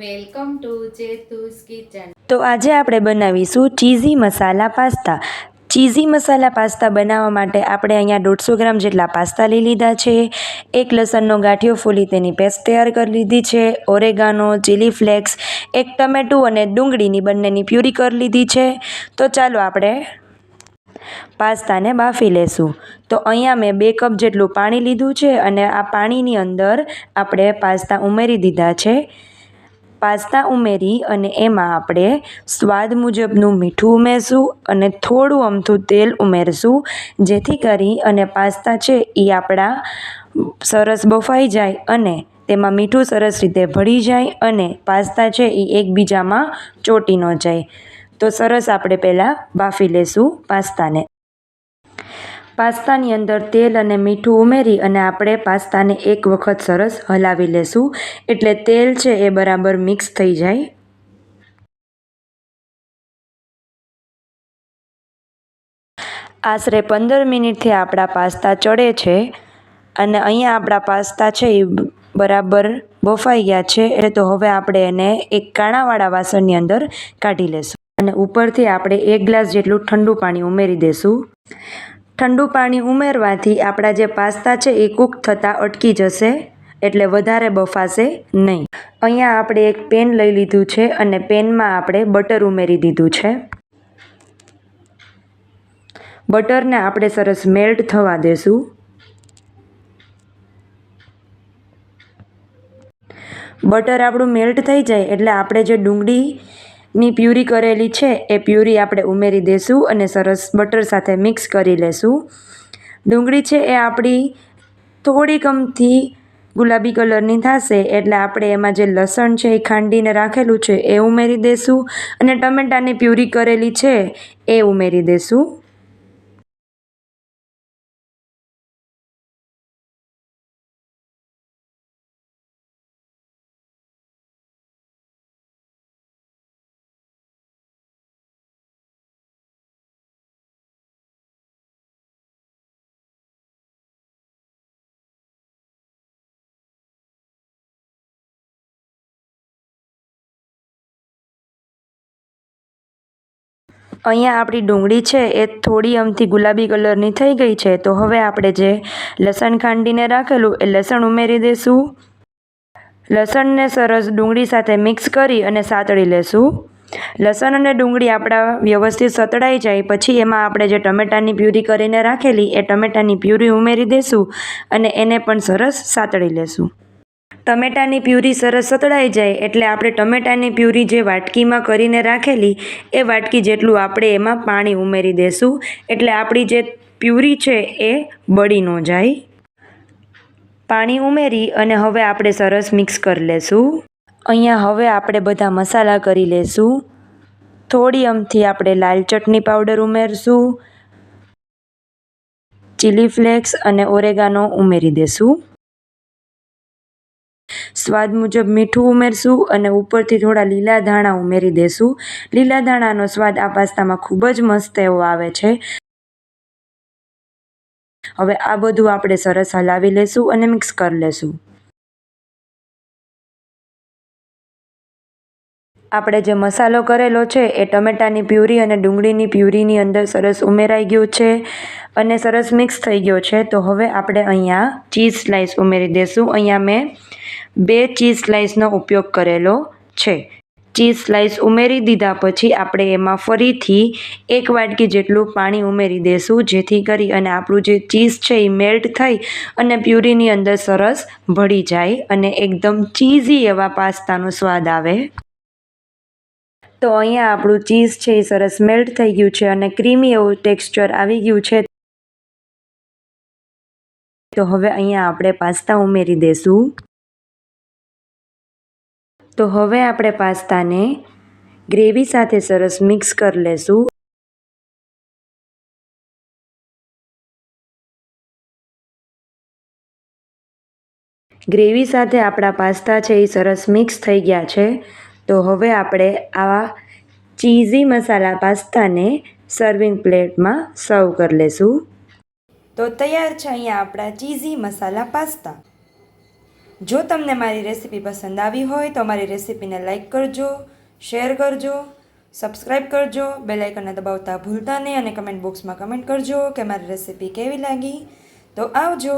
Welcome to ચેતુસ kitchen. તો આજે આપણે બનાવીશું ચીઝી મસાલા પાસ્તા. ચીઝી મસાલા પાસ્તા બનાવવા માટે આપણે અહીંયા 150 ગ્રામ જેટલા પાસ્તા લઈ લીધા છે. એક લસણનો ગાંઠિયો ફોલી તેની પેસ્ટ તૈયાર કરી લીધી છે. ઓરેગાનો, ચીલી ફ્લેક્સ, એક ટમેટું અને ડુંગળીની બંનેની પ્યુરી કરી લીધી છે. તો ચાલો આપણે પાસ્તાને બાફી લેશું. તો અહીંયા મેં 2 કપ જેટલું પાણી લીધું છે અને આ પાણીની અંદર આપણે પાસ્તા ઉમેરી દીધા છે. પાસ્તા ઉમેરી અને એમાં આપણે સ્વાદ મુજબનું મીઠું ઉમેરશું અને થોડું અમથું તેલ ઉમેરશું, જેથી કરી અને પાસ્તા છે એ આપણા સરસ બફાઈ જાય અને તેમાં મીઠું સરસ રીતે ભળી જાય અને પાસ્તા છે એ એકબીજામાં ચોંટી ન જાય. તો સરસ આપણે પહેલાં બાફી લેશું પાસ્તાને. પાસ્તાની અંદર તેલ અને મીઠું ઉમેરી અને આપણે પાસ્તાને એક વખત સરસ હલાવી લેશું, એટલે તેલ છે એ બરાબર મિક્સ થઈ જાય. આશરે 15 મિનિટથી આપણા પાસ્તા ચડે છે અને અહીંયા આપણા પાસ્તા છે એ બરાબર બફાઈ ગયા છે. એટલે તો હવે આપણે એને એક કાણાવાળા વાસણની અંદર કાઢી લેશું અને ઉપરથી આપણે 1 ગ્લાસ જેટલું ઠંડુ પાણી ઉમેરી દેશું. ઠંડુ પાણી ઉમેરવાથી આપણા જે પાસ્તા છે એ કૂક થતાં અટકી જશે, એટલે વધારે બફાશે નહીં. અહીંયા આપણે એક પેન લઈ લીધું છે અને પેનમાં આપણે બટર ઉમેરી દીધું છે. બટરને આપણે સરસ મેલ્ટ થવા દેશું. બટર આપણું મેલ્ટ થઈ જાય એટલે આપણે જે ડુંગળીની પ્યુરી કરેલી છે એ પ્યુરી આપણે ઉમેરી દેશું અને સરસ બટર સાથે મિક્સ કરી લેશું. ડુંગળી છે એ આપણી થોડીક અમથી ગુલાબી કલરની થશે એટલે આપણે એમાં જે લસણ છે એ ખાંડીને રાખેલું છે એ ઉમેરી દેશું અને ટમેટાની પ્યુરી કરેલી છે એ ઉમેરી દેશું. અહીંયા આપણી ડુંગળી છે એ થોડી અમથી ગુલાબી કલરની થઈ ગઈ છે. તો હવે આપણે જે લસણ ખાંડીને રાખેલું એ લસણ ઉમેરી દઈશું. લસણને સરસ ડુંગળી સાથે મિક્સ કરી અને સાતળી લેશું. લસણ અને ડુંગળી આપણા વ્યવસ્થિત સતળાઈ જાય પછી એમાં આપણે જે ટમેટાની પ્યુરી કરીને રાખેલી એ ટમેટાની પ્યુરી ઉમેરી દઈશું અને એને પણ સરસ સાતળી લેશું. ટમેટાની પ્યુરી સરસ સતળાઈ જાય એટલે આપણે ટમેટાની પ્યુરી જે વાટકીમાં કરીને રાખેલી એ વાટકી જેટલું આપણે એમાં પાણી ઉમેરી દઈશું, એટલે આપણી જે પ્યુરી છે એ બળી ન જાય. પાણી ઉમેરી અને હવે આપણે સરસ મિક્સ કરી લેશું. અહીંયા હવે આપણે બધા મસાલા કરી લેશું. થોડી અમથી આપણે લાલ ચટણી પાવડર ઉમેરશું, ચીલી ફ્લેક્સ અને ઓરેગાનો ઉમેરી દેશું. સ્વાદ મુજબ મીઠું ઉમેરશું અને ઉપરથી થોડા લીલા ધાણા ઉમેરી દેશું. લીલા ધાણાનો સ્વાદ આ પાસ્તામાં ખૂબ જ મસ્ત એવો આવે છે. હવે આ બધું આપણે સરસ હલાવી લેશું અને મિક્સ કરી લેશું. આપણે જે મસાલો કરેલો છે એ ટમેટાની પ્યુરી અને ડુંગળીની પ્યુરીની અંદર સરસ ઉમેરાઈ ગયો છે અને સરસ મિક્સ થઈ ગયો છે. તો હવે આપણે અહીંયા ચીઝ સ્લાઈસ ઉમેરી દઈશું. અહીંયા મેં 2 ચીઝ સ્લાઈસનો ઉપયોગ કરેલો છે. ચીઝ સ્લાઈસ ઉમેરી દીધા પછી આપણે એમાં ફરીથી 1 વાટકી જેટલું પાણી ઉમેરી દઈશું, જેથી કરી અને આપણું જે ચીઝ છે એ મેલ્ટ થઈ અને પ્યુરીની અંદર સરસ ભળી જાય અને એકદમ ચીઝી એવા પાસ્તાનો સ્વાદ આવે. તો અહીંયા આપણું ચીઝ છે એ સરસ મેલ્ટ થઈ ગયું છે અને ક્રીમી એવું ટેક્સચર આવી ગયું છે. તો હવે અહીંયા આપણે પાસ્તા ઉમેરી દઈશું. તો હવે આપણે પાસ્તાને ગ્રેવી સાથે સરસ મિક્સ કરી લેશું. ગ્રેવી સાથે આપણા પાસ્તા છે એ સરસ મિક્સ થઈ ગયા છે. તો હવે આપણે આવા ચીઝી મસાલા પાસ્તાને સર્વિંગ પ્લેટમાં સર્વ કરી લેશું. તો તૈયાર છે અહીંયા આપણા ચીઝી મસાલા પાસ્તા. જો તમને મારી રેસીપી પસંદ આવી હોય તો મારી રેસીપીને લાઈક કરજો, શેર કરજો, સબસ્ક્રાઈબ કરજો, બેલ આઇકનને દબાવતા ભૂલતા નહીં અને કમેન્ટ બોક્સમાં કમેન્ટ કરજો કે મારી રેસીપી કેવી લાગી. તો આવજો.